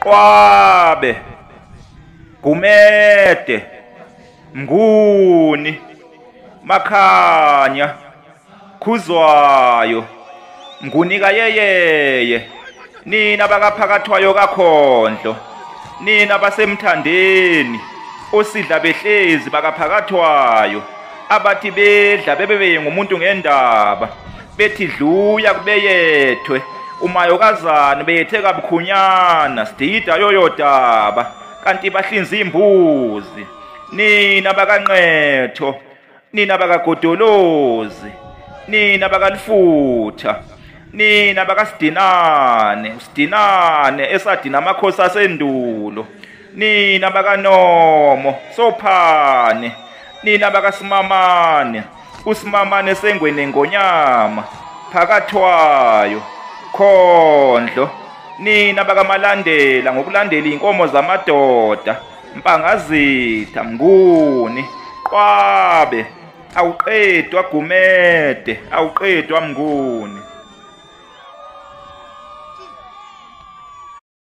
Qwabe, Gumede, Mnguni, Makhanya, Khuzwayo, Mngunika yeyeye, nina bakaphakathwayo kaKhondlo, nina basemthandeni, osidla behlezi bakaphakathwayo, abathi bedla bebebe ngumuntu ngendaba, bethi dluya kubeyethwe, umayokazana bethe kabukhunyana sidida yoyodaba, kanti bahlinza imbuzi, nina bakaNqetho, nina bakaGodolozi, nina bakalifutha, nina bakaSidinane, uSidinane esadina amakhosi asendulo, nina bakaNomo, Sophane, nina bakaSimamane, uSimamane sengwene ngonyama, phakathwayo, Khondlo, nina bakamalandela ngokulandela inkomo zamadoda, Mpangazitha, Mnguni, Qwabe, awuqedwa Gumede, awuqedwa Mnguni.